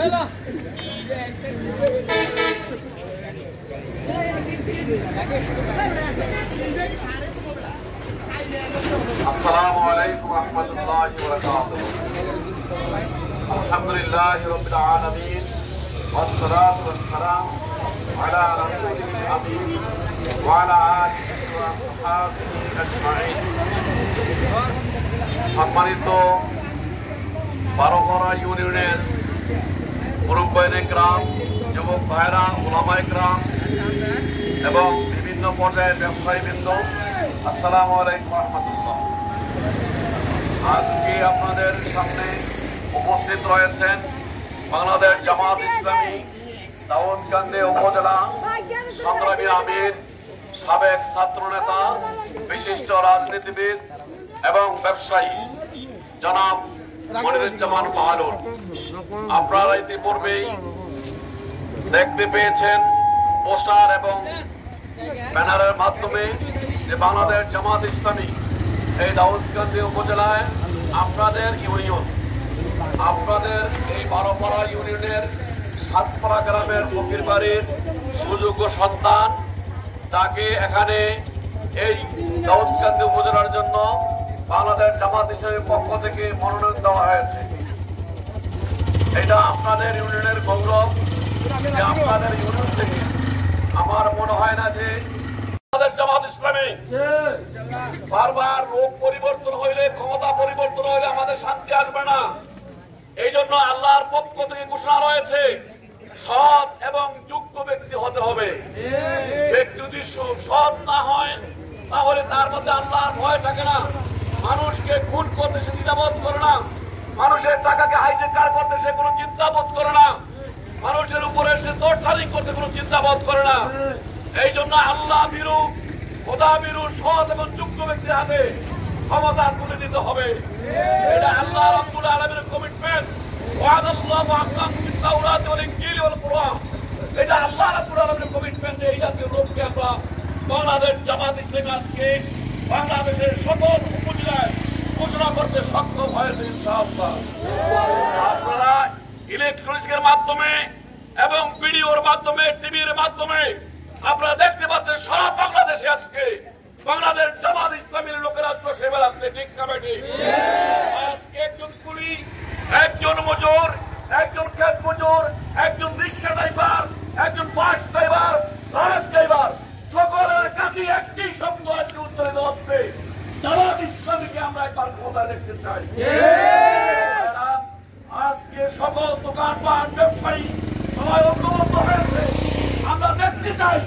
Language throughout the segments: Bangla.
আসসালামু আলাইকুম ওয়া রাহমাতুল্লাহি ওয়া বারাকাতুহু। আলহামদুলিল্লাহি রাব্বিল আলামিন ওয়াস সালাতু ওয়াস সালাম আলা রাসূলিল আমিন ওয়া আলা আলিহি ওয়া আসহাবিহি আজমাইন। সম্মানিত বারোঘরা ইউনিয়নের মুরব্বিয়ানে গ্রাম, যুবক ভাইরা, উলামায়ে কেরাম এবং বিভিন্ন পর্যায়ের ব্যবসায়ীবৃন্দ, আসসালামু আলাইকুম ওয়া রাহমাতুল্লাহ। আজকে আপনাদের সামনে উপস্থিত রয়েছেন বাংলাদেশ জামাত ইসলামী দাউদকান্দি উপজেলা সংগ্রামী আমির, সাবেক ছাত্রনেতা, বিশিষ্ট রাজনীতিবিদ এবং ব্যবসায়ী জনাব মনিরুজ্জামান বাহাদুর। আপনারা ইতিপূর্বেই দেখতে পেয়েছেন পোস্টার এবং ব্যানারের মাধ্যমে যে বাংলাদেশ জামাত ইসলামী এই দাউদকান্দি উপজেলায় আপনাদের ইউনিয়ন, আপনাদের এই বারোপাড়া ইউনিয়নের সাতপাড়া গ্রামের ফকির বাড়ির সুযোগ্য সন্তান, তাকে এখানে এই দাউদকান্দি উপজেলার জন্য বাংলাদেশ জামাত ইসলামীর পক্ষ থেকে মনোনয়ন দেওয়া হয়েছে। এটা আপনাদের ইউনিয়নের গৌরব যে আপনাদের ইউনিয়ন থেকে আমার মনে হয় না যে জামাত ইসলামী বারবার রূপ পরিবর্তন হইলে, ক্ষমতা পরিবর্তন হইলে আমাদের শান্তি আসবে না। এই জন্য আল্লাহর পক্ষ থেকে ঘোষণা রয়েছে সৎ এবং যোগ্য ব্যক্তি হতে হবে। ব্যক্তি যদি সৎ না হয় তাহলে তার মধ্যে আল্লাহর ভয় থাকে না। মানুষকে খুন করতে সে দ্বিধাবোধ করে না, মানুষের টাকাকে হাইজেকার করতে সে কোনো চিন্তাবোধ করে না, মানুষের উপরে সে তোড়ছাড়ি করতে কোনো চিন্তাবোধ করে না। এই জন্য আল্লাহ বিরু, খোদা বিরু, সৎ এবং যোগ্য ব্যক্তির হাতে ক্ষমতা তুলে দিতে হবে। এটা আল্লাহ রাব্বুল আলামিনের কমিটমেন্ট। ওয়াদাল্লাহু আহকামু বিত-তাওরাতি ওয়াল ইনজিল ওয়াল কুরআন। এটা আল্লাহ রাব্বুল আলামিনের কমিটমেন্ট। এই জাতীয় লোককে আমরা বাংলাদেশ জামাত ইসলামী আজকে বাংলাদেশের সকল উপজেলায় ঘোষণা করতে সক্ষম হয়েছে ইনশাআল্লাহ। আপনারা ইলেকট্রনিক্সের মাধ্যমে এবং ভিডিওর মাধ্যমে, টিভির মাধ্যমে আপনারা দেখতে পাচ্ছেন সারা বাংলাদেশে আজকে বাংলাদেশ জামাত ইসলামীর লোকেরা চষে বেড়াচ্ছে, ঠিক না বেঠিক? আজকে একজন কুলি, একজন মজুর, একজন ক্ষেত মজুর, একজন রিক্সা ড্রাইভার, একজন বাস ড্রাইভার, ট্রাক ড্রাইভার, সকলের কাছে একটি শব্দ আজকে উচ্চারিত হচ্ছে, জামাত ইসলামীকে আমরা একবার ক্ষমতায় দেখতে চাই। আজকে সকল দোকানপাট, ব্যবসায়ী সবাই ঐক্যবদ্ধ হয়েছে। আমরা দেখতে চাই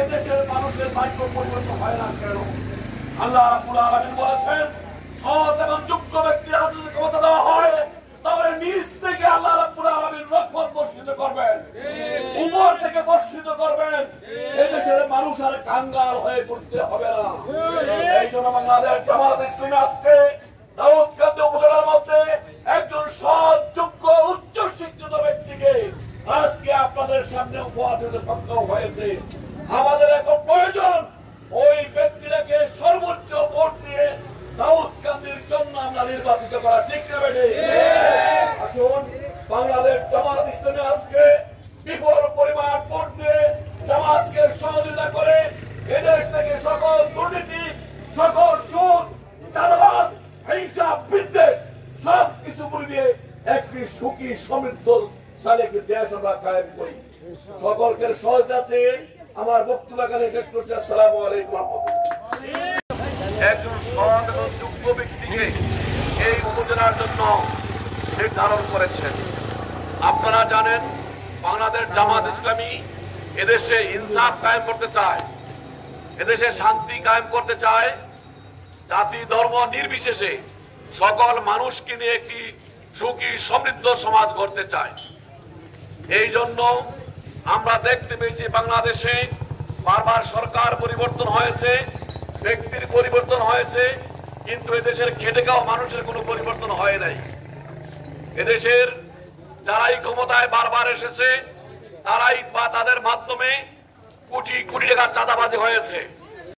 এদেশের মানুষের ভাগ্য পরিবর্তন হয় না কেন? আল্লাহ রাব্বুল আলামিন বলেছেন সৎ এবং যোগ্য ব্যক্তির হাতে যদি ক্ষমতা দেওয়া হয় তাহলে নিজ থেকে আল্লাহ রাব্বুল আলামিন রহমত বর্ষিত করবেন, উপর থেকে বর্ষিত করবেন। এদেশের মানুষ আর কাঙ্গাল হয়ে পড়তে হবে না। এই জন্য বাংলাদেশ জামাত ইসলামী আজকে দাউদকান্দি উপজেলার মধ্যে একজন সৎ, যোগ্য, উচ্চ শিক্ষিত ব্যক্তিকে আজকে আপনাদের সামনে উপহার দিতে সক্ষম হয়েছে। আমাদের এখন প্রয়োজন ওই ব্যক্তিটাকে সর্বোচ্চ ভোট দিয়ে দাউদকান্দির জন্য আমরা নির্বাচিত করা, ঠিক না বেঠিক? আসুন বাংলাদেশ জামাত ইসলামী আজকে বিপুল পরিমাণ ভোট দিয়ে জামাতকে সহযোগিতা করে এদেশ থেকে সকল দুর্নীতি, সকল সুদ, চাঁদাবাদ, হিংসা, বিদ্বেষ সবকিছু বলে দিয়ে একটি সুখী সমৃদ্ধশালী একটি দেশ আমরা কায়েম করি। সকলকে সহযোগিতা আছে। আমার বক্তব্য এখানে শেষ করছি। আসসালামু আলাইকুম ওয়া রাহমাতুল্লাহ। একজন সৎ এবং যোগ্য ব্যক্তিকে এই উপজেলার জন্য নির্ধারণ করেছেন। আপনারা জানেন বাংলাদেশ জামাত ইসলামী এদেশে ইনসাফ কায়েম করতে চায়, এদেশে শান্তি কায়েম করতে চায়, জাতি ধর্ম নির্বিশেষে সকল মানুষকে নিয়ে একটি সুখী সমৃদ্ধ সমাজ গড়তে চায়। এই জন্য আমরা দেখতে পেয়েছি বাংলাদেশে বারবার সরকার পরিবর্তন হয়েছে, ব্যক্তির পরিবর্তন হয়েছে, কিন্তু এদেশের খেটে খাওয়া মানুষের কোনো পরিবর্তন হয় নাই। এদেশের যারাই ক্ষমতায় বারবার এসেছে তারাই বা তাদের মাধ্যমে কোটি কোটি টাকার চাঁদাবাজি হয়েছে।